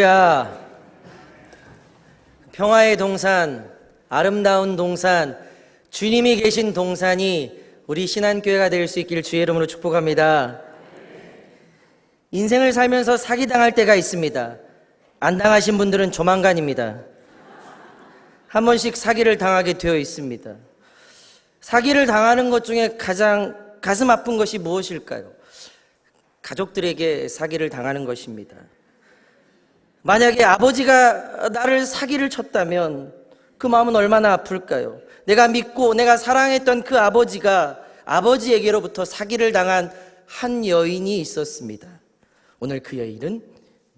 야, 평화의 동산, 아름다운 동산, 주님이 계신 동산이 우리 신안교회가 될 수 있기를 주의 이름으로 축복합니다. 인생을 살면서 사기당할 때가 있습니다. 안 당하신 분들은 조만간입니다. 한 번씩 사기를 당하게 되어 있습니다. 사기를 당하는 것 중에 가장 가슴 아픈 것이 무엇일까요? 가족들에게 사기를 당하는 것입니다. 만약에 아버지가 나를 사기를 쳤다면 그 마음은 얼마나 아플까요? 내가 믿고 내가 사랑했던 그 아버지가 아버지에게로부터 사기를 당한 한 여인이 있었습니다. 오늘 그 여인은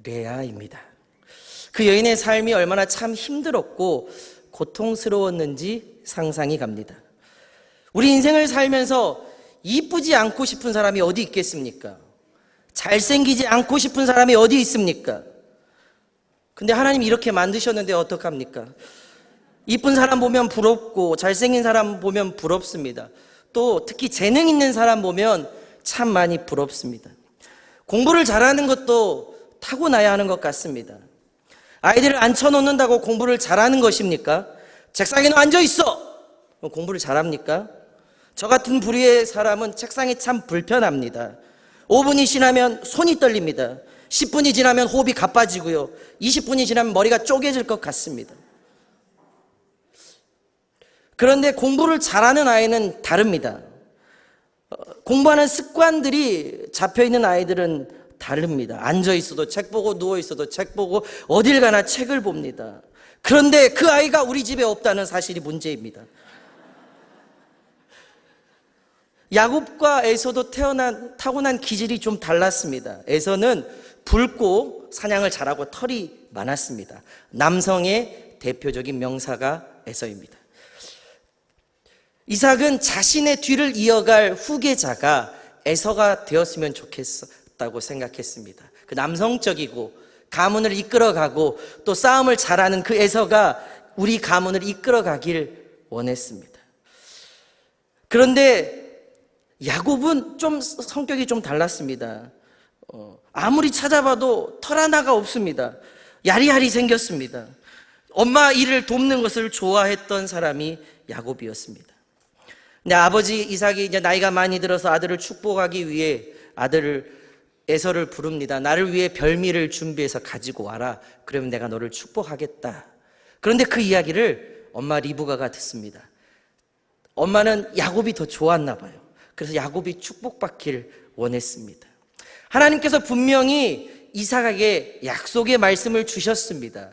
레아입니다. 그 여인의 삶이 얼마나 참 힘들었고 고통스러웠는지 상상이 갑니다. 우리 인생을 살면서 이쁘지 않고 싶은 사람이 어디 있겠습니까? 잘생기지 않고 싶은 사람이 어디 있습니까? 근데 하나님이 이렇게 만드셨는데 어떡합니까? 이쁜 사람 보면 부럽고 잘생긴 사람 보면 부럽습니다. 또 특히 재능 있는 사람 보면 참 많이 부럽습니다. 공부를 잘하는 것도 타고나야 하는 것 같습니다. 아이들을 앉혀놓는다고 공부를 잘하는 것입니까? 책상에 너 앉아있어! 공부를 잘합니까? 저 같은 부류의 사람은 책상이 참 불편합니다. 5분이 지나면 손이 떨립니다. 10분이 지나면 호흡이 가빠지고요. 20분이 지나면 머리가 쪼개질 것 같습니다. 그런데 공부를 잘하는 아이는 다릅니다. 공부하는 습관들이 잡혀있는 아이들은 다릅니다. 앉아있어도 책 보고 누워있어도 책 보고 어딜 가나 책을 봅니다. 그런데 그 아이가 우리 집에 없다는 사실이 문제입니다. 야곱과 에서도 타고난 기질이 좀 달랐습니다. 에서는 붉고 사냥을 잘하고 털이 많았습니다. 남성의 대표적인 명사가 에서입니다. 이삭은 자신의 뒤를 이어갈 후계자가 에서가 되었으면 좋겠다고 생각했습니다. 그 남성적이고 가문을 이끌어가고 또 싸움을 잘하는 그 에서가 우리 가문을 이끌어가길 원했습니다. 그런데 야곱은 좀 성격이 좀 달랐습니다. 아무리 찾아봐도 털 하나가 없습니다. 야리야리 생겼습니다. 엄마 일을 돕는 것을 좋아했던 사람이 야곱이었습니다. 근데 아버지 이삭이 이제 나이가 많이 들어서 아들을 축복하기 위해 아들을 에서를 부릅니다. 나를 위해 별미를 준비해서 가지고 와라. 그러면 내가 너를 축복하겠다. 그런데 그 이야기를 엄마 리브가가 듣습니다. 엄마는 야곱이 더 좋았나 봐요. 그래서 야곱이 축복받길 원했습니다. 하나님께서 분명히 이삭에게 약속의 말씀을 주셨습니다.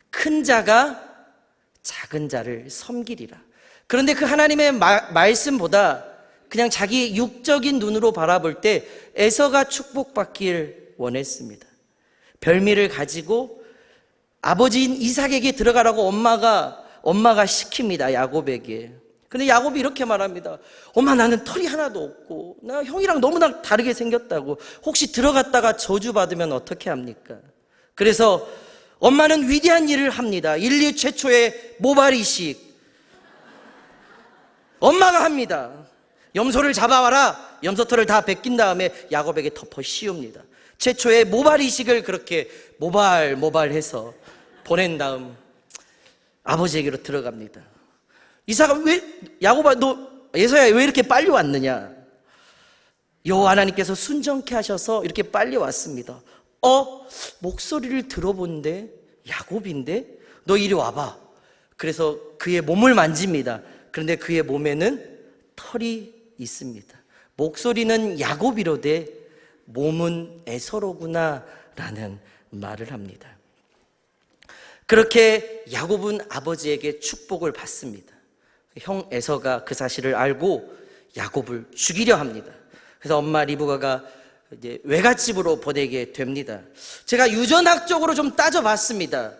큰 자가 작은 자를 섬기리라. 그런데 그 하나님의 말씀보다 그냥 자기 육적인 눈으로 바라볼 때 에서가 축복받길 원했습니다. 별미를 가지고 아버지인 이삭에게 들어가라고 엄마가 시킵니다. 야곱에게. 근데 야곱이 이렇게 말합니다. 엄마, 나는 털이 하나도 없고 나 형이랑 너무나 다르게 생겼다고. 혹시 들어갔다가 저주받으면 어떻게 합니까? 그래서 엄마는 위대한 일을 합니다. 인류 최초의 모발이식 엄마가 합니다. 염소를 잡아와라. 염소털을 다 벗긴 다음에 야곱에게 덮어 씌웁니다. 최초의 모발이식을 그렇게 모발해서 보낸 다음 아버지에게로 들어갑니다. 이삭은 야곱아, 너 에서야 왜 이렇게 빨리 왔느냐? 여호와 하나님께서 순정케 하셔서 이렇게 빨리 왔습니다. 목소리를 들어본데 야곱인데? 너 이리 와봐. 그래서 그의 몸을 만집니다. 그런데 그의 몸에는 털이 있습니다. 목소리는 야곱이로되 몸은 에서로구나 라는 말을 합니다. 그렇게 야곱은 아버지에게 축복을 받습니다. 형 에서가 그 사실을 알고 야곱을 죽이려 합니다. 그래서 엄마 리브가가 이제 외갓집으로 보내게 됩니다. 제가 유전학적으로 좀 따져봤습니다.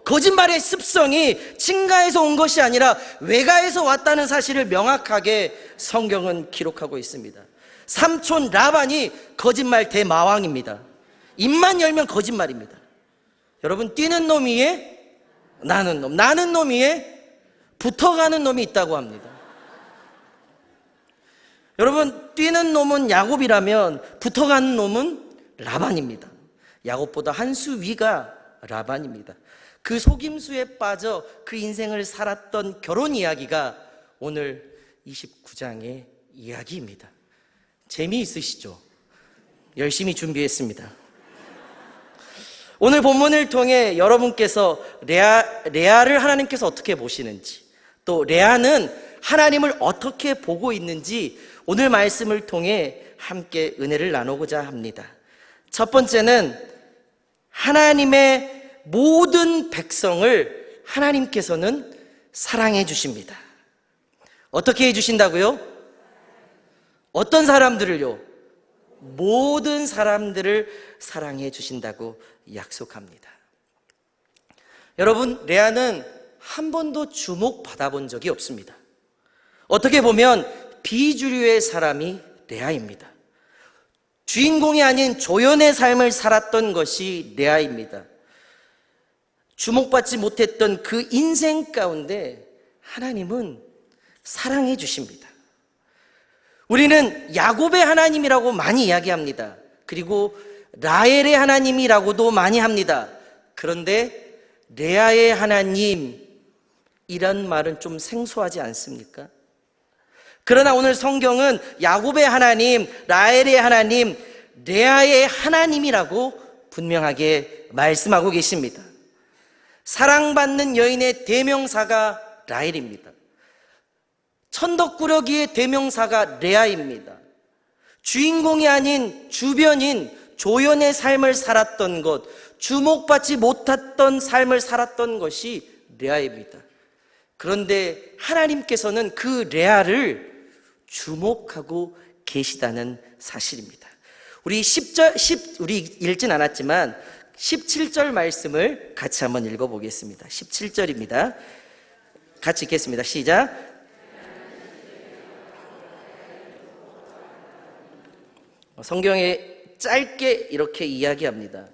거짓말의 습성이 친가에서 온 것이 아니라 외가에서 왔다는 사실을 명확하게 성경은 기록하고 있습니다. 삼촌 라반이 거짓말 대마왕입니다. 입만 열면 거짓말입니다. 여러분, 뛰는 놈 위에 나는 놈 위에 붙어가는 놈이 있다고 합니다. 여러분, 뛰는 놈은 야곱이라면 붙어가는 놈은 라반입니다. 야곱보다 한 수 위가 라반입니다. 그 속임수에 빠져 그 인생을 살았던 결혼 이야기가 오늘 29장의 이야기입니다. 재미있으시죠? 열심히 준비했습니다. 오늘 본문을 통해 여러분께서 레아를 하나님께서 어떻게 보시는지, 또 레아는 하나님을 어떻게 보고 있는지 오늘 말씀을 통해 함께 은혜를 나누고자 합니다. 첫 번째는 하나님의 모든 백성을 하나님께서는 사랑해 주십니다. 어떻게 해 주신다고요? 어떤 사람들을요? 모든 사람들을 사랑해 주신다고 약속합니다. 여러분, 레아는 한 번도 주목받아 본 적이 없습니다. 어떻게 보면 비주류의 사람이 레아입니다. 주인공이 아닌 조연의 삶을 살았던 것이 레아입니다. 주목받지 못했던 그 인생 가운데 하나님은 사랑해 주십니다. 우리는 야곱의 하나님이라고 많이 이야기합니다. 그리고 라헬의 하나님이라고도 많이 합니다. 그런데 레아의 하나님이란 말은 좀 생소하지 않습니까? 그러나 오늘 성경은 야곱의 하나님, 라헬의 하나님, 레아의 하나님이라고 분명하게 말씀하고 계십니다. 사랑받는 여인의 대명사가 라헬입니다. 천덕꾸러기의 대명사가 레아입니다. 주인공이 아닌 주변인 조연의 삶을 살았던 것, 주목받지 못했던 삶을 살았던 것이 레아입니다. 그런데 하나님께서는 그 레아를 주목하고 계시다는 사실입니다. 우리 우리 읽진 않았지만 17절 말씀을 같이 한번 읽어보겠습니다. 17절입니다. 같이 읽겠습니다. 시작. 성경에 짧게 이렇게 이야기합니다.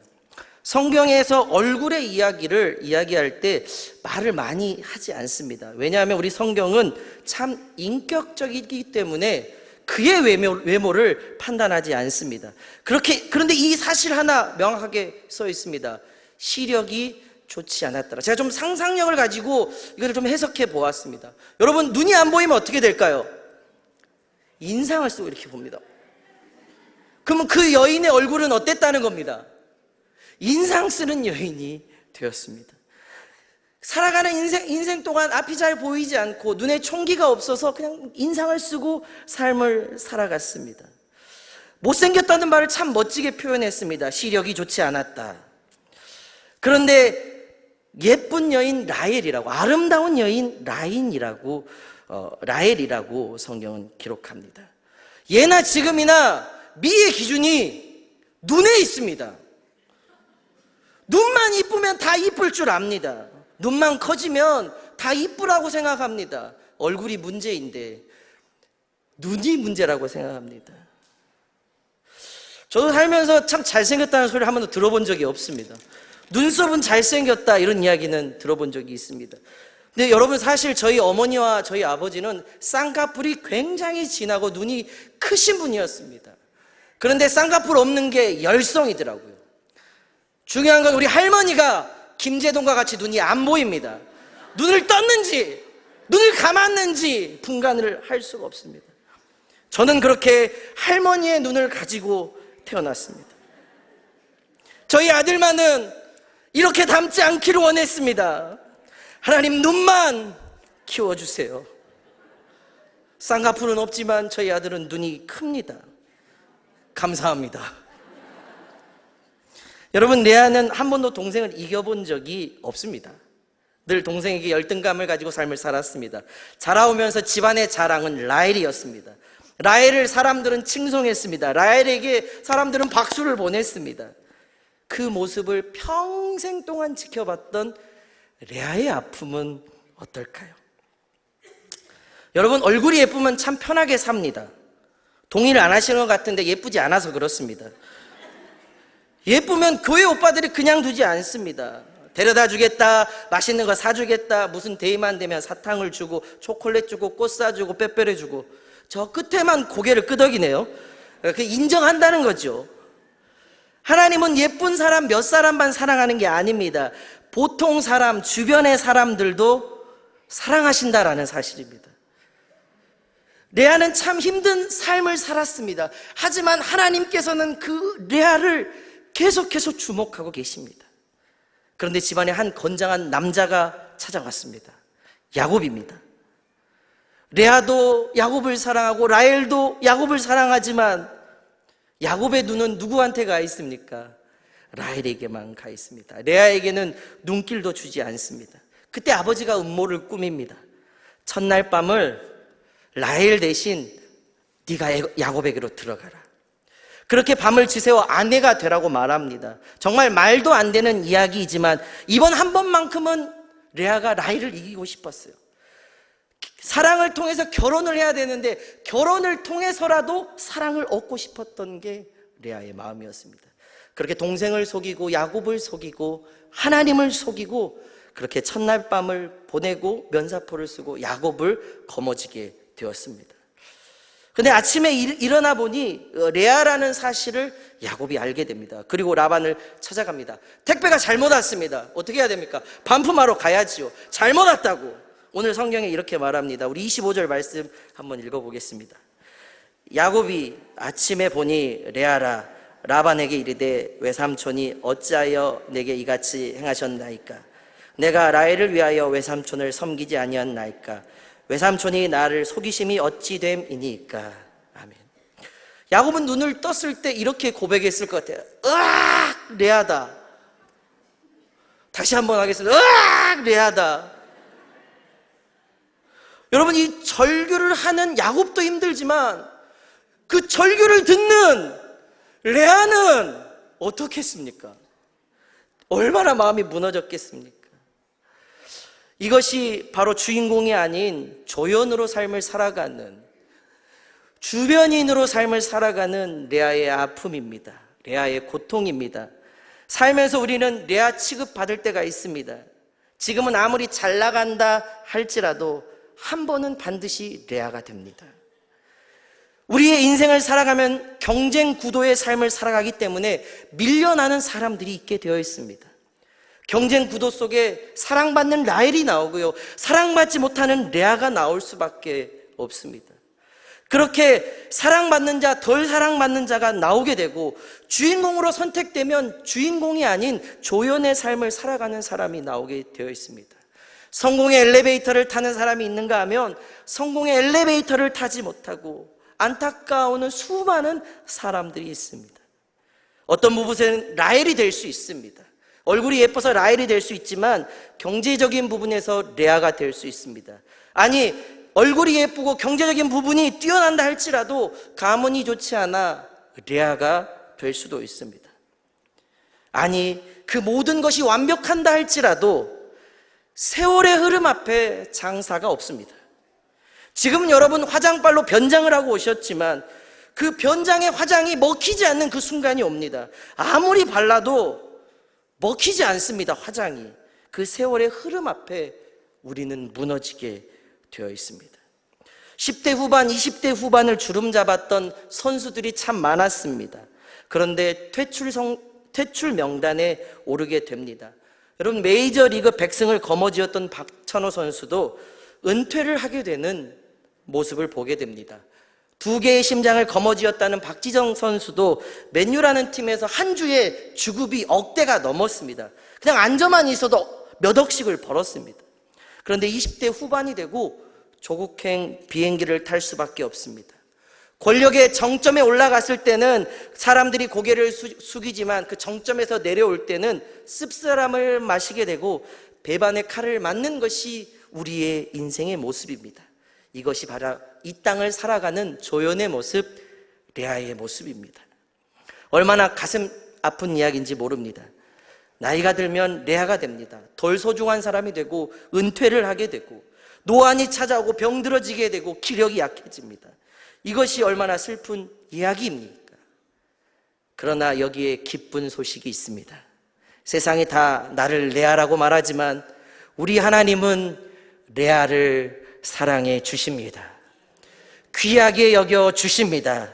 성경에서 얼굴의 이야기를 이야기할 때 말을 많이 하지 않습니다. 왜냐하면 우리 성경은 참 인격적이기 때문에 그의 외모를 판단하지 않습니다. 그런데 이 사실 하나 명확하게 써 있습니다. 시력이 좋지 않았더라. 제가 좀 상상력을 가지고 이걸 좀 해석해 보았습니다. 여러분, 눈이 안 보이면 어떻게 될까요? 인상을 쓰고 이렇게 봅니다. 그러면 그 여인의 얼굴은 어땠다는 겁니다? 인상 쓰는 여인이 되었습니다. 살아가는 인생 동안 앞이 잘 보이지 않고 눈에 총기가 없어서 그냥 인상을 쓰고 삶을 살아갔습니다. 못생겼다는 말을 참 멋지게 표현했습니다. 시력이 좋지 않았다. 그런데 예쁜 여인 라헬이라고, 아름다운 여인 라헬이라고 성경은 기록합니다. 예나 지금이나 미의 기준이 눈에 있습니다. 눈만 이쁘면 다 이쁠 줄 압니다. 눈만 커지면 다 이쁘라고 생각합니다. 얼굴이 문제인데 눈이 문제라고 생각합니다. 저도 살면서 참 잘생겼다는 소리를 한 번도 들어본 적이 없습니다. 눈썹은 잘생겼다 이런 이야기는 들어본 적이 있습니다. 근데 여러분, 사실 저희 어머니와 저희 아버지는 쌍꺼풀이 굉장히 진하고 눈이 크신 분이었습니다. 그런데 쌍꺼풀 없는 게 열성이더라고요. 중요한 건 우리 할머니가 김제동과 같이 눈이 안 보입니다. 눈을 떴는지 눈을 감았는지 분간을 할 수가 없습니다. 저는 그렇게 할머니의 눈을 가지고 태어났습니다. 저희 아들만은 이렇게 닮지 않기를 원했습니다. 하나님, 눈만 키워주세요. 쌍꺼풀은 없지만 저희 아들은 눈이 큽니다. 감사합니다. 여러분, 레아는 한 번도 동생을 이겨본 적이 없습니다. 늘 동생에게 열등감을 가지고 삶을 살았습니다. 자라오면서 집안의 자랑은 라헬이었습니다. 라헬을 사람들은 칭송했습니다. 라헬에게 사람들은 박수를 보냈습니다. 그 모습을 평생 동안 지켜봤던 레아의 아픔은 어떨까요? 여러분, 얼굴이 예쁘면 참 편하게 삽니다. 동의를 안 하시는 것 같은데 예쁘지 않아서 그렇습니다. 예쁘면 교회 오빠들이 그냥 두지 않습니다. 데려다 주겠다, 맛있는 거 사주겠다, 무슨 데이만 되면 사탕을 주고 초콜릿 주고 꽃 사주고 빼빼로 주고, 저 끝에만 고개를 끄덕이네요. 그 인정한다는 거죠. 하나님은 예쁜 사람 몇 사람만 사랑하는 게 아닙니다. 보통 사람, 주변의 사람들도 사랑하신다라는 사실입니다. 레아는 참 힘든 삶을 살았습니다. 하지만 하나님께서는 그 레아를 계속해서 주목하고 계십니다. 그런데 집안에 한 건장한 남자가 찾아왔습니다. 야곱입니다. 레아도 야곱을 사랑하고 라헬도 야곱을 사랑하지만 야곱의 눈은 누구한테 가 있습니까? 라헬에게만 가 있습니다. 레아에게는 눈길도 주지 않습니다. 그때 아버지가 음모를 꾸밉니다. 첫날 밤을 라헬 대신 네가 야곱에게로 들어가라. 그렇게 밤을 지새워 아내가 되라고 말합니다. 정말 말도 안 되는 이야기이지만 이번 한 번만큼은 레아가 라헬을 이기고 싶었어요. 사랑을 통해서 결혼을 해야 되는데 결혼을 통해서라도 사랑을 얻고 싶었던 게 레아의 마음이었습니다. 그렇게 동생을 속이고 야곱을 속이고 하나님을 속이고 그렇게 첫날 밤을 보내고 면사포를 쓰고 야곱을 거머쥐게 되었습니다. 근데 아침에 일어나 보니 레아라는 사실을 야곱이 알게 됩니다. 그리고 라반을 찾아갑니다. 택배가 잘못 왔습니다. 어떻게 해야 됩니까? 반품하러 가야지요. 잘못 왔다고. 오늘 성경에 이렇게 말합니다. 우리 25절 말씀 한번 읽어보겠습니다. 야곱이 아침에 보니 레아라 라반에게 이르되 외삼촌이 어찌하여 내게 이같이 행하셨나이까? 내가 라헬을 위하여 외삼촌을 섬기지 아니었나이까? 외삼촌이 나를 속이심이 어찌 됨이니까? 아멘. 야곱은 눈을 떴을 때 이렇게 고백했을 것 같아요. 으악! 레아다. 다시 한번 하겠습니다. 으악! 레아다. 여러분, 이 절규를 하는 야곱도 힘들지만 그 절규를 듣는 레아는 어떻게 했습니까? 얼마나 마음이 무너졌겠습니까? 이것이 바로 주인공이 아닌 조연으로 삶을 살아가는, 주변인으로 삶을 살아가는 레아의 아픔입니다. 레아의 고통입니다. 살면서 우리는 레아 취급받을 때가 있습니다. 지금은 아무리 잘 나간다 할지라도 한 번은 반드시 레아가 됩니다. 우리의 인생을 살아가면 경쟁 구도의 삶을 살아가기 때문에 밀려나는 사람들이 있게 되어 있습니다. 경쟁 구도 속에 사랑받는 라헬이 나오고요, 사랑받지 못하는 레아가 나올 수밖에 없습니다. 그렇게 사랑받는 자, 덜 사랑받는 자가 나오게 되고 주인공으로 선택되면 주인공이 아닌 조연의 삶을 살아가는 사람이 나오게 되어 있습니다. 성공의 엘리베이터를 타는 사람이 있는가 하면 성공의 엘리베이터를 타지 못하고 안타까워하는 수많은 사람들이 있습니다. 어떤 부분에서는 라헬이 될 수 있습니다. 얼굴이 예뻐서 라헬이 될 수 있지만 경제적인 부분에서 레아가 될 수 있습니다. 아니, 얼굴이 예쁘고 경제적인 부분이 뛰어난다 할지라도 가문이 좋지 않아 레아가 될 수도 있습니다. 아니, 그 모든 것이 완벽한다 할지라도 세월의 흐름 앞에 장사가 없습니다. 지금 여러분 화장빨로 변장을 하고 오셨지만 그 변장의 화장이 먹히지 않는 그 순간이 옵니다. 아무리 발라도 먹히지 않습니다. 화장이. 그 세월의 흐름 앞에 우리는 무너지게 되어 있습니다. 10대 후반, 20대 후반을 주름잡았던 선수들이 참 많았습니다. 그런데 퇴출 명단에 오르게 됩니다. 여러분, 메이저리그 100승을 거머쥐었던 박찬호 선수도 은퇴를 하게 되는 모습을 보게 됩니다. 2개의 심장을 거머쥐었다는 박지성 선수도 맨유라는 팀에서 한 주에 주급이 억대가 넘었습니다. 그냥 앉아만 있어도 몇 억씩을 벌었습니다. 그런데 20대 후반이 되고 조국행 비행기를 탈 수밖에 없습니다. 권력의 정점에 올라갔을 때는 사람들이 고개를 숙이지만 그 정점에서 내려올 때는 씁쓸함을 마시게 되고 배반의 칼을 맞는 것이 우리의 인생의 모습입니다. 이것이 바로 이 땅을 살아가는 조연의 모습, 레아의 모습입니다. 얼마나 가슴 아픈 이야기인지 모릅니다. 나이가 들면 레아가 됩니다. 덜 소중한 사람이 되고 은퇴를 하게 되고 노안이 찾아오고 병들어지게 되고 기력이 약해집니다. 이것이 얼마나 슬픈 이야기입니까? 그러나 여기에 기쁜 소식이 있습니다. 세상이 다 나를 레아라고 말하지만 우리 하나님은 레아를 사랑해 주십니다. 귀하게 여겨 주십니다.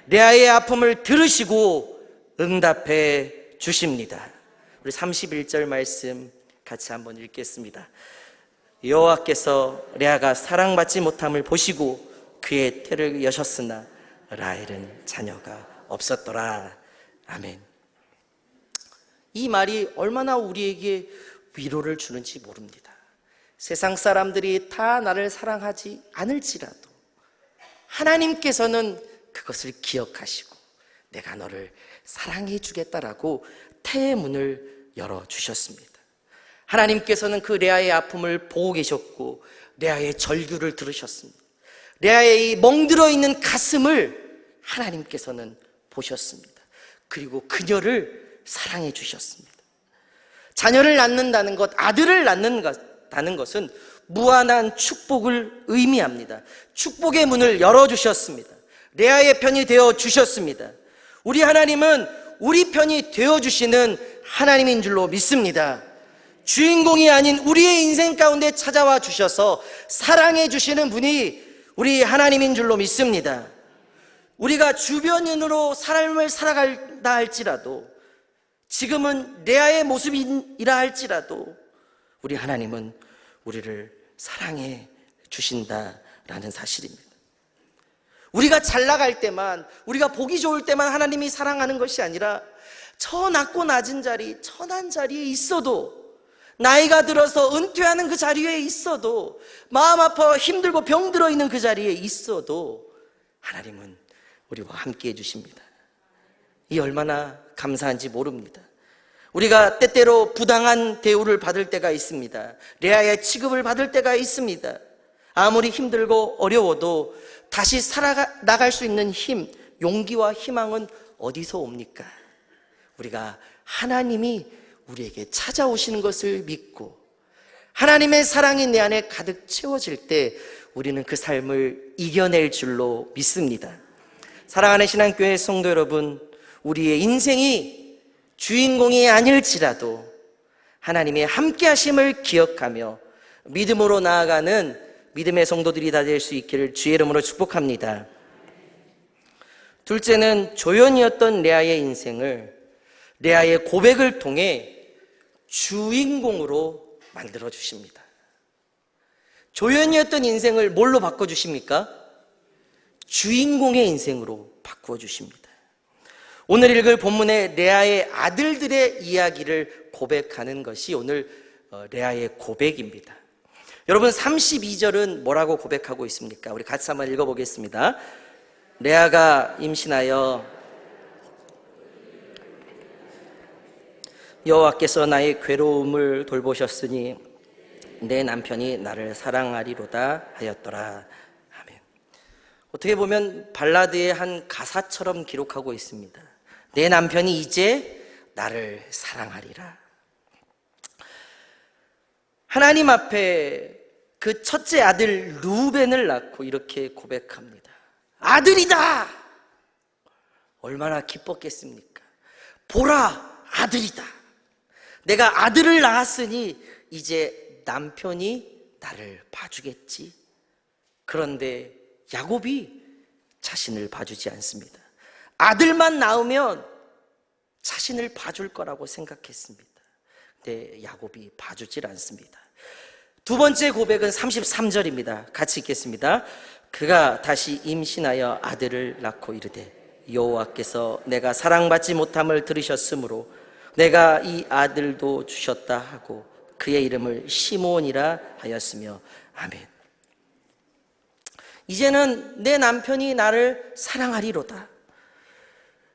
레아의 아픔을 들으시고 응답해 주십니다. 우리 31절 말씀 같이 한번 읽겠습니다. 여호와께서 레아가 사랑받지 못함을 보시고 그의 태를 여셨으나 라헬은 자녀가 없었더라. 아멘. 이 말이 얼마나 우리에게 위로를 주는지 모릅니다. 세상 사람들이 다 나를 사랑하지 않을지라도 하나님께서는 그것을 기억하시고 내가 너를 사랑해 주겠다라고 태의 문을 열어주셨습니다. 하나님께서는 그 레아의 아픔을 보고 계셨고 레아의 절규를 들으셨습니다. 레아의 이 멍들어 있는 가슴을 하나님께서는 보셨습니다. 그리고 그녀를 사랑해 주셨습니다. 자녀를 낳는다는 것, 아들을 낳는다는 것은 무한한 축복을 의미합니다. 축복의 문을 열어주셨습니다. 레아의 편이 되어주셨습니다. 우리 하나님은 우리 편이 되어주시는 하나님인 줄로 믿습니다. 주인공이 아닌 우리의 인생 가운데 찾아와 주셔서 사랑해 주시는 분이 우리 하나님인 줄로 믿습니다. 우리가 주변인으로 삶을 살아간다 할지라도, 지금은 레아의 모습이라 할지라도 우리 하나님은 우리를 사랑해 주신다라는 사실입니다. 우리가 잘 나갈 때만, 우리가 보기 좋을 때만 하나님이 사랑하는 것이 아니라 저 낮고 낮은 자리, 천한 자리에 있어도, 나이가 들어서 은퇴하는 그 자리에 있어도, 마음 아파 힘들고 병들어 있는 그 자리에 있어도 하나님은 우리와 함께 해주십니다. 이 얼마나 감사한지 모릅니다. 우리가 때때로 부당한 대우를 받을 때가 있습니다. 레아의 취급을 받을 때가 있습니다. 아무리 힘들고 어려워도 다시 살아나갈 수 있는 힘, 용기와 희망은 어디서 옵니까? 우리가 하나님이 우리에게 찾아오시는 것을 믿고 하나님의 사랑이 내 안에 가득 채워질 때 우리는 그 삶을 이겨낼 줄로 믿습니다. 사랑하는 신앙교회 성도 여러분, 우리의 인생이 주인공이 아닐지라도 하나님의 함께 하심을 기억하며 믿음으로 나아가는 믿음의 성도들이 다 될 수 있기를 주의 이름으로 축복합니다. 둘째는 조연이었던 레아의 인생을 레아의 고백을 통해 주인공으로 만들어 주십니다. 조연이었던 인생을 뭘로 바꿔주십니까? 주인공의 인생으로 바꾸어 주십니다. 오늘 읽을 본문의 레아의 아들들의 이야기를 고백하는 것이 오늘 레아의 고백입니다. 여러분, 32절은 뭐라고 고백하고 있습니까? 우리 같이 한번 읽어보겠습니다. 레아가 임신하여 여호와께서 나의 괴로움을 돌보셨으니 내 남편이 나를 사랑하리로다 하였더라. 아멘. 어떻게 보면 발라드의 한 가사처럼 기록하고 있습니다. 내 남편이 이제 나를 사랑하리라. 하나님 앞에 그 첫째 아들 루벤을 낳고 이렇게 고백합니다. 아들이다! 얼마나 기뻤겠습니까? 보라, 아들이다. 내가 아들을 낳았으니 이제 남편이 나를 봐주겠지. 그런데 야곱이 자신을 봐주지 않습니다. 아들만 낳으면 자신을 봐줄 거라고 생각했습니다. 근데 야곱이 봐주질 않습니다. 두 번째 고백은 33절입니다. 같이 읽겠습니다. 그가 다시 임신하여 아들을 낳고 이르되 여호와께서 내가 사랑받지 못함을 들으셨으므로 내가 이 아들도 주셨다 하고 그의 이름을 시므온이라 하였으며 아멘. 이제는 내 남편이 나를 사랑하리로다.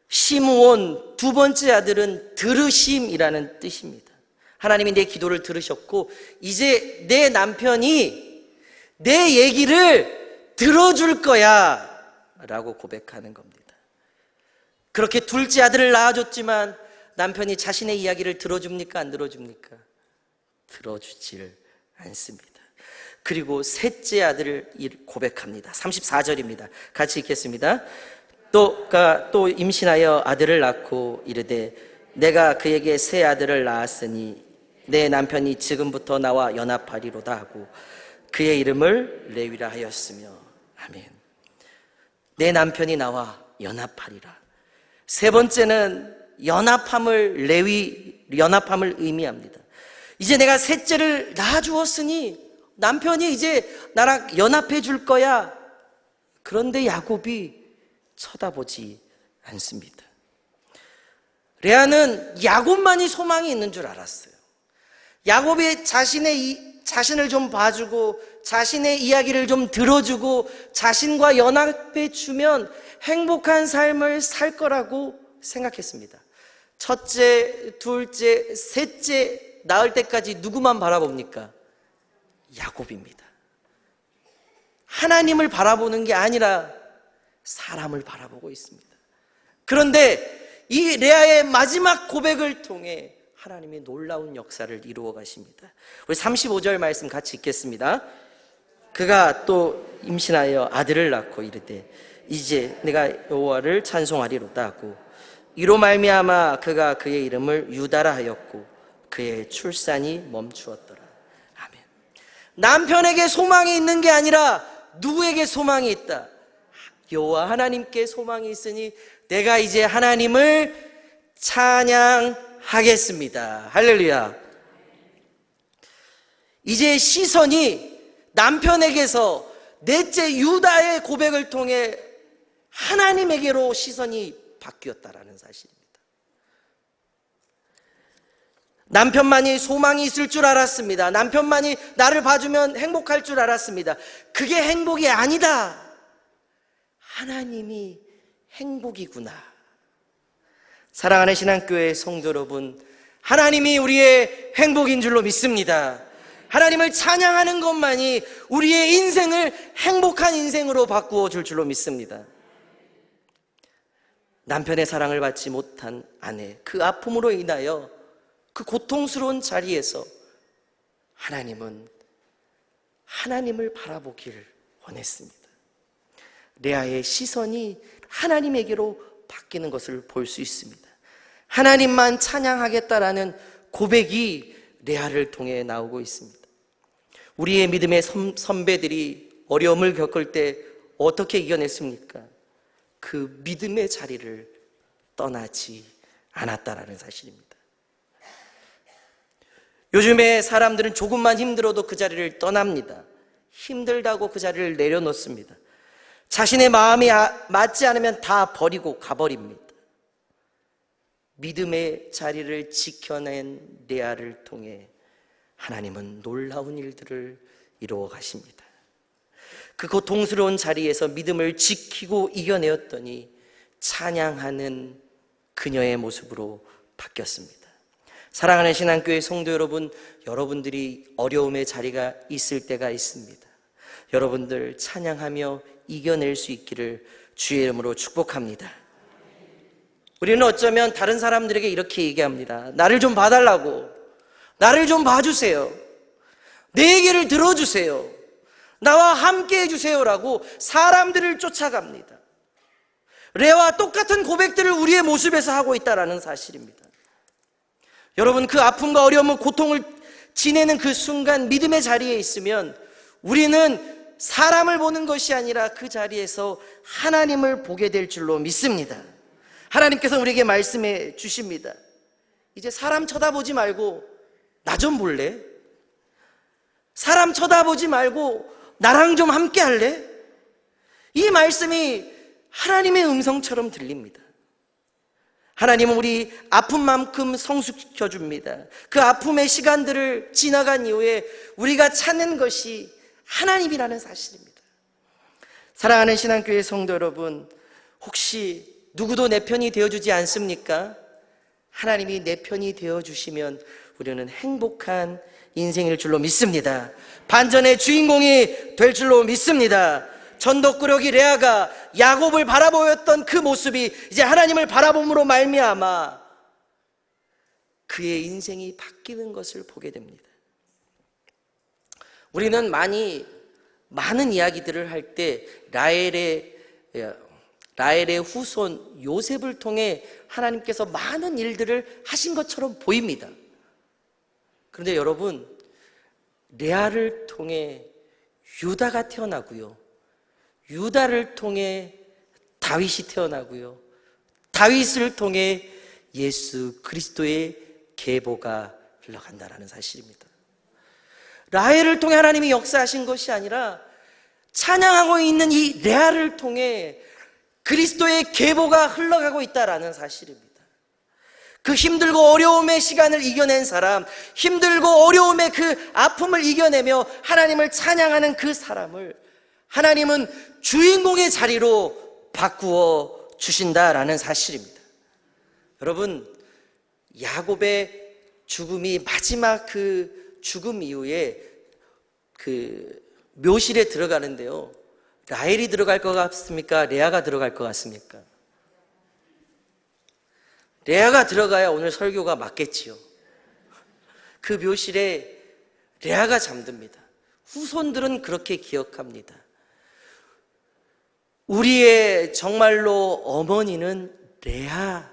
시므온, 두 번째 아들은 들으심이라는 뜻입니다. 하나님이 내 기도를 들으셨고 이제 내 남편이 내 얘기를 들어줄 거야 라고 고백하는 겁니다. 그렇게 둘째 아들을 낳아줬지만 남편이 자신의 이야기를 들어줍니까? 안 들어줍니까? 들어주질 않습니다. 그리고 셋째 아들을 고백합니다. 34절입니다. 같이 읽겠습니다. 또 임신하여 아들을 낳고 이르되 내가 그에게 새 아들을 낳았으니 내 남편이 지금부터 나와 연합하리로다 하고 그의 이름을 레위라 하였으며 아멘. 내 남편이 나와 연합하리라. 세 번째는 연합함을 의미합니다. 이제 내가 셋째를 낳아주었으니 남편이 이제 나랑 연합해 줄 거야. 그런데 야곱이 쳐다보지 않습니다. 레아는 야곱만이 소망이 있는 줄 알았어요. 야곱이 자신을 좀 봐주고 자신의 이야기를 좀 들어주고 자신과 연합해 주면 행복한 삶을 살 거라고 생각했습니다. 첫째, 둘째, 셋째 낳을 때까지 누구만 바라봅니까? 야곱입니다. 하나님을 바라보는 게 아니라 사람을 바라보고 있습니다. 그런데 이 레아의 마지막 고백을 통해 하나님이 놀라운 역사를 이루어 가십니다. 우리 35절 말씀 같이 읽겠습니다. 그가 또 임신하여 아들을 낳고 이르되 이제 내가 여호와를 찬송하리로다 하고 이로 말미암아 그가 그의 이름을 유다라 하였고 그의 출산이 멈추었더라. 아멘. 남편에게 소망이 있는 게 아니라 누구에게 소망이 있다? 여호와 하나님께 소망이 있으니 내가 이제 하나님을 찬양하겠습니다. 할렐루야. 이제 시선이 남편에게서 넷째 유다의 고백을 통해 하나님에게로 시선이 바뀌었다라는 사실입니다. 남편만이 소망이 있을 줄 알았습니다. 남편만이 나를 봐주면 행복할 줄 알았습니다. 그게 행복이 아니다. 하나님이 행복이구나. 사랑하는 신앙교회 성도 여러분, 하나님이 우리의 행복인 줄로 믿습니다. 하나님을 찬양하는 것만이 우리의 인생을 행복한 인생으로 바꾸어 줄 줄로 믿습니다. 남편의 사랑을 받지 못한 아내, 그 아픔으로 인하여 그 고통스러운 자리에서 하나님은 하나님을 바라보길 원했습니다. 레아의 시선이 하나님에게로 바뀌는 것을 볼 수 있습니다. 하나님만 찬양하겠다라는 고백이 레아를 통해 나오고 있습니다. 우리의 믿음의 선배들이 어려움을 겪을 때 어떻게 이겨냈습니까? 그 믿음의 자리를 떠나지 않았다라는 사실입니다. 요즘에 사람들은 조금만 힘들어도 그 자리를 떠납니다. 힘들다고 그 자리를 내려놓습니다. 자신의 마음이 맞지 않으면 다 버리고 가버립니다. 믿음의 자리를 지켜낸 레아를 통해 하나님은 놀라운 일들을 이루어 가십니다. 그 고통스러운 자리에서 믿음을 지키고 이겨내었더니 찬양하는 그녀의 모습으로 바뀌었습니다. 사랑하는 신앙교회 성도 여러분, 여러분들이 어려움의 자리가 있을 때가 있습니다. 여러분들 찬양하며 이겨낼 수 있기를 주의 이름으로 축복합니다. 우리는 어쩌면 다른 사람들에게 이렇게 얘기합니다. 나를 좀 봐달라고, 나를 좀 봐주세요, 내 얘기를 들어주세요, 나와 함께 해주세요라고 사람들을 쫓아갑니다. 레아와 똑같은 고백들을 우리의 모습에서 하고 있다는 사실입니다. 여러분, 그 아픔과 어려움과 고통을 지내는 그 순간 믿음의 자리에 있으면 우리는 사람을 보는 것이 아니라 그 자리에서 하나님을 보게 될 줄로 믿습니다. 하나님께서 우리에게 말씀해 주십니다. 이제 사람 쳐다보지 말고 나 좀 볼래? 사람 쳐다보지 말고 나랑 좀 함께 할래? 이 말씀이 하나님의 음성처럼 들립니다. 하나님은 우리 아픔만큼 성숙시켜 줍니다. 그 아픔의 시간들을 지나간 이후에 우리가 찾는 것이 하나님이라는 사실입니다. 사랑하는 신앙교회 성도 여러분, 혹시 누구도 내 편이 되어주지 않습니까? 하나님이 내 편이 되어주시면 우리는 행복한 인생일 줄로 믿습니다. 반전의 주인공이 될 줄로 믿습니다. 전덕꾸러기 레아가 야곱을 바라보였던 그 모습이 이제 하나님을 바라봄으로 말미암아 그의 인생이 바뀌는 것을 보게 됩니다. 우리는 많은 이야기들을 할 때 라헬의 후손 요셉을 통해 하나님께서 많은 일들을 하신 것처럼 보입니다. 그런데 여러분, 레아를 통해 유다가 태어나고요, 유다를 통해 다윗이 태어나고요, 다윗을 통해 예수 그리스도의 계보가 흘러간다라는 사실입니다. 라헬을 통해 하나님이 역사하신 것이 아니라 찬양하고 있는 이 레아를 통해 그리스도의 계보가 흘러가고 있다라는 사실입니다. 그 힘들고 어려움의 시간을 이겨낸 사람, 힘들고 어려움의 그 아픔을 이겨내며 하나님을 찬양하는 그 사람을 하나님은 주인공의 자리로 바꾸어 주신다라는 사실입니다. 여러분, 야곱의 죽음이 마지막 그 죽음 이후에 그 묘실에 들어가는데요, 라헬이 들어갈 것 같습니까? 레아가 들어갈 것 같습니까? 레아가 들어가야 오늘 설교가 맞겠지요. 그 묘실에 레아가 잠듭니다. 후손들은 그렇게 기억합니다. 우리의 정말로 어머니는 레아였다라는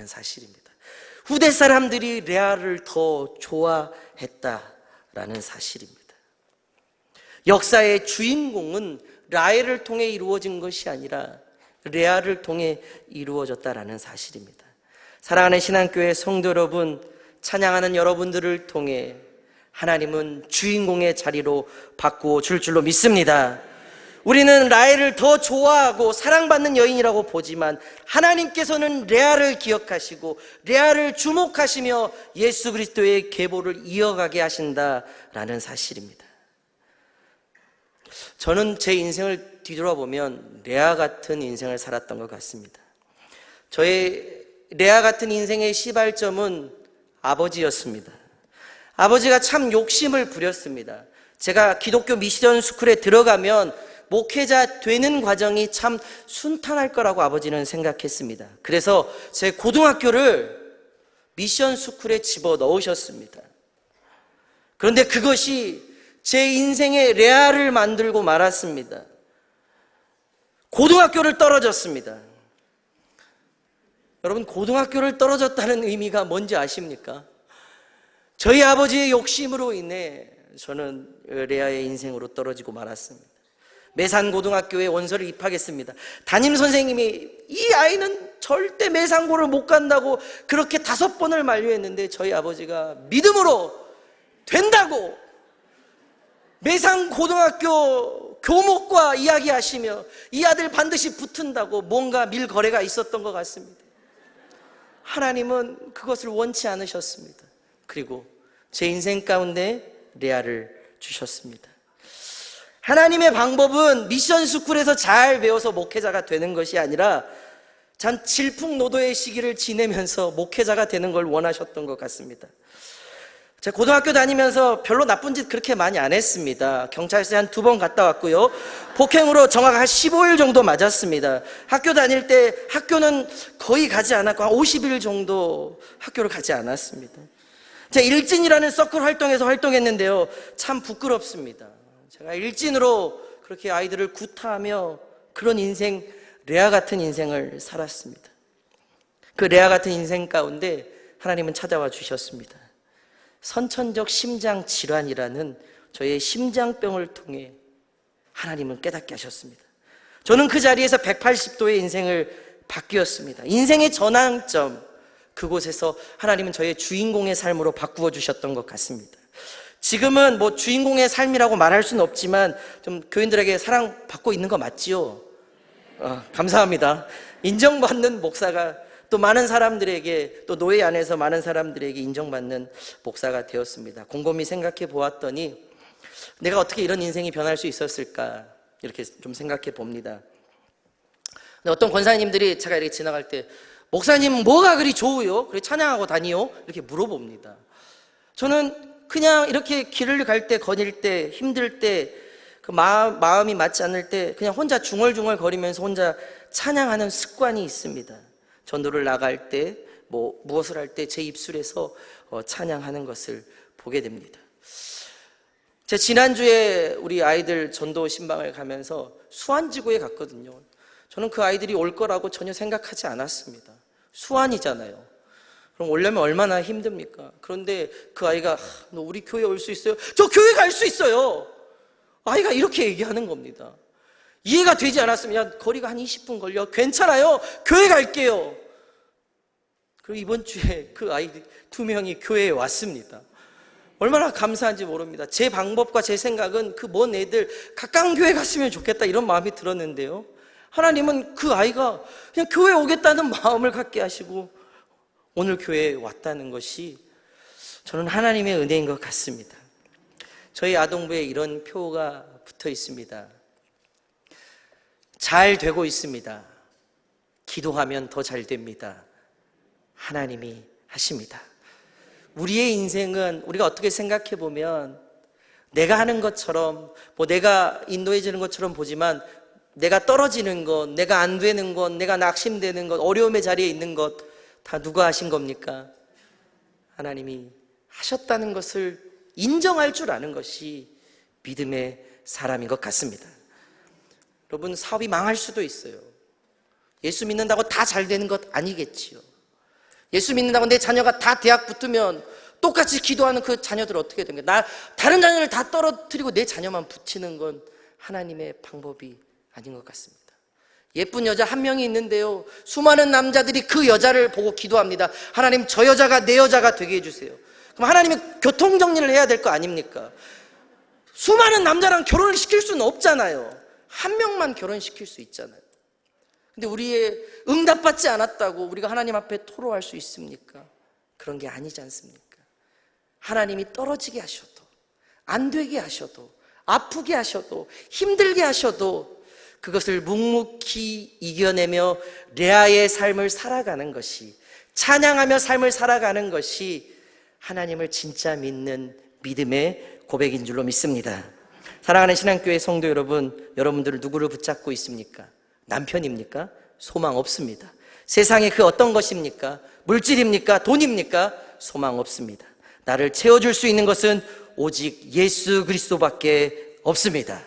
사실입니다. 후대 사람들이 레아를 더 좋아했다라는 사실입니다. 역사의 주인공은 라헬을 통해 이루어진 것이 아니라 레아를 통해 이루어졌다라는 사실입니다. 사랑하는 신앙교회 성도 여러분, 찬양하는 여러분들을 통해 하나님은 주인공의 자리로 바꾸어 줄 줄로 믿습니다. 우리는 라헬을 더 좋아하고 사랑받는 여인이라고 보지만 하나님께서는 레아를 기억하시고 레아를 주목하시며 예수 그리스도의 계보를 이어가게 하신다라는 사실입니다. 저는 제 인생을 뒤돌아보면 레아 같은 인생을 살았던 것 같습니다. 저의 레아 같은 인생의 시발점은 아버지였습니다. 아버지가 참 욕심을 부렸습니다. 제가 기독교 미션 스쿨에 들어가면 목회자 되는 과정이 참 순탄할 거라고 아버지는 생각했습니다. 그래서 제 고등학교를 미션 스쿨에 집어넣으셨습니다. 그런데 그것이 제 인생의 레아를 만들고 말았습니다. 고등학교를 떨어졌습니다. 여러분, 고등학교를 떨어졌다는 의미가 뭔지 아십니까? 저희 아버지의 욕심으로 인해 저는 레아의 인생으로 떨어지고 말았습니다. 매산고등학교에 원서를 입학했습니다. 담임선생님이 이 아이는 절대 매산고를 못 간다고 그렇게 5번을 만류했는데 저희 아버지가 믿음으로 된다고 매산고등학교 교목과 이야기하시며 이 아들 반드시 붙은다고 뭔가 밀거래가 있었던 것 같습니다. 하나님은 그것을 원치 않으셨습니다. 그리고 제 인생 가운데 레아를 주셨습니다. 하나님의 방법은 미션 스쿨에서 잘 배워서 목회자가 되는 것이 아니라 참 질풍노도의 시기를 지내면서 목회자가 되는 걸 원하셨던 것 같습니다. 제가 고등학교 다니면서 별로 나쁜 짓 그렇게 많이 안 했습니다. 경찰서에 한 2번 갔다 왔고요, 폭행으로 정확 한 15일 정도 맞았습니다. 학교 다닐 때 학교는 거의 가지 않았고 한 50일 정도 학교를 가지 않았습니다. 제가 일진이라는 서클 활동에서 활동했는데요, 참 부끄럽습니다. 제가 일진으로 그렇게 아이들을 구타하며 그런 인생, 레아 같은 인생을 살았습니다. 그 레아 같은 인생 가운데 하나님은 찾아와 주셨습니다. 선천적 심장 질환이라는 저의 심장병을 통해 하나님은 깨닫게 하셨습니다. 저는 그 자리에서 180도의 인생을 바뀌었습니다. 인생의 전환점, 그곳에서 하나님은 저의 주인공의 삶으로 바꾸어 주셨던 것 같습니다. 지금은 뭐 주인공의 삶이라고 말할 수는 없지만 좀 교인들에게 사랑받고 있는 거 맞지요? 감사합니다. 인정받는 목사가 또 많은 사람들에게, 또 노예 안에서 많은 사람들에게 인정받는 목사가 되었습니다. 곰곰이 생각해 보았더니 내가 어떻게 이런 인생이 변할 수 있었을까 이렇게 좀 생각해 봅니다. 근데 어떤 권사님들이 제가 이렇게 지나갈 때 목사님 뭐가 그리 좋으요? 그래 찬양하고 다니요? 이렇게 물어봅니다. 저는 그냥 이렇게 길을 갈 때, 거닐 때, 힘들 때, 그 마음이 맞지 않을 때 그냥 혼자 중얼중얼 거리면서 혼자 찬양하는 습관이 있습니다. 전도를 나갈 때, 무엇을 할 때 제 입술에서 찬양하는 것을 보게 됩니다. 제가 지난주에 우리 아이들 전도 신방을 가면서 수안지구에 갔거든요. 저는 그 아이들이 올 거라고 전혀 생각하지 않았습니다. 수안이잖아요. 그럼 오려면 얼마나 힘듭니까? 그런데 그 아이가 너 우리 교회 올 수 있어요? 저 교회 갈 수 있어요. 아이가 이렇게 얘기하는 겁니다. 이해가 되지 않았으면 야 거리가 한 20분 걸려. 괜찮아요. 교회 갈게요. 그리고 이번 주에 그 아이 2명이 교회에 왔습니다. 얼마나 감사한지 모릅니다. 제 방법과 제 생각은 그 먼 애들 가까운 교회 갔으면 좋겠다 이런 마음이 들었는데요, 하나님은 그 아이가 그냥 교회에 오겠다는 마음을 갖게 하시고 오늘 교회에 왔다는 것이 저는 하나님의 은혜인 것 같습니다. 저희 아동부에 이런 표가 붙어 있습니다. 잘 되고 있습니다. 기도하면 더 잘 됩니다. 하나님이 하십니다. 우리의 인생은 우리가 어떻게 생각해 보면 내가 하는 것처럼, 내가 인도해 주는 것처럼 보지만 내가 떨어지는 것, 내가 안 되는 것, 내가 낙심되는 것, 어려움의 자리에 있는 것 다 누가 하신 겁니까? 하나님이 하셨다는 것을 인정할 줄 아는 것이 믿음의 사람인 것 같습니다. 여러분, 사업이 망할 수도 있어요. 예수 믿는다고 다 잘 되는 것 아니겠지요. 예수 믿는다고 내 자녀가 다 대학 붙으면 똑같이 기도하는 그 자녀들 어떻게 된 거예요? 다른 자녀를 다 떨어뜨리고 내 자녀만 붙이는 건 하나님의 방법이 아닌 것 같습니다. 예쁜 여자 한 명이 있는데요, 수많은 남자들이 그 여자를 보고 기도합니다. 하나님, 저 여자가 내 여자가 되게 해주세요. 그럼 하나님이 교통정리를 해야 될 거 아닙니까? 수많은 남자랑 결혼을 시킬 수는 없잖아요. 한 명만 결혼시킬 수 있잖아요. 근데 우리의 응답받지 않았다고 우리가 하나님 앞에 토로할 수 있습니까? 그런 게 아니지 않습니까? 하나님이 떨어지게 하셔도, 안 되게 하셔도, 아프게 하셔도, 힘들게 하셔도 그것을 묵묵히 이겨내며 레아의 삶을 살아가는 것이, 찬양하며 삶을 살아가는 것이 하나님을 진짜 믿는 믿음의 고백인 줄로 믿습니다. 사랑하는 신앙교회 성도 여러분, 여러분들은 누구를 붙잡고 있습니까? 남편입니까? 소망 없습니다. 세상에 그 어떤 것입니까? 물질입니까? 돈입니까? 소망 없습니다. 나를 채워줄 수 있는 것은 오직 예수 그리스도밖에 없습니다.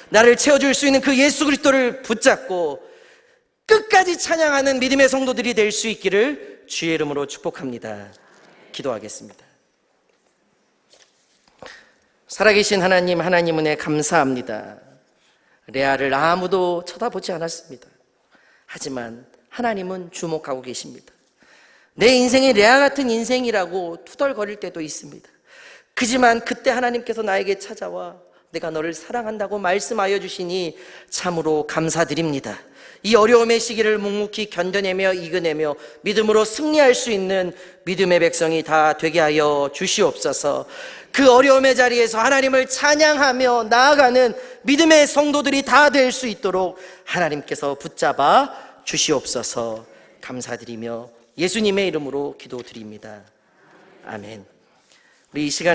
나를 채워줄 수 있는 그 예수 그리스도를 붙잡고 끝까지 찬양하는 믿음의 성도들이 될 수 있기를 주의 이름으로 축복합니다. 기도하겠습니다. 살아계신 하나님, 하나님 은혜 감사합니다. 레아를 아무도 쳐다보지 않았습니다. 하지만 하나님은 주목하고 계십니다. 내 인생이 레아 같은 인생이라고 투덜거릴 때도 있습니다. 그지만 그때 하나님께서 나에게 찾아와 내가 너를 사랑한다고 말씀하여 주시니 참으로 감사드립니다. 이 어려움의 시기를 묵묵히 견뎌내며 이겨내며 믿음으로 승리할 수 있는 믿음의 백성이 다 되게 하여 주시옵소서. 그 어려움의 자리에서 하나님을 찬양하며 나아가는 믿음의 성도들이 다 될 수 있도록 하나님께서 붙잡아 주시옵소서. 감사드리며 예수님의 이름으로 기도드립니다. 아멘. 우리 이 시간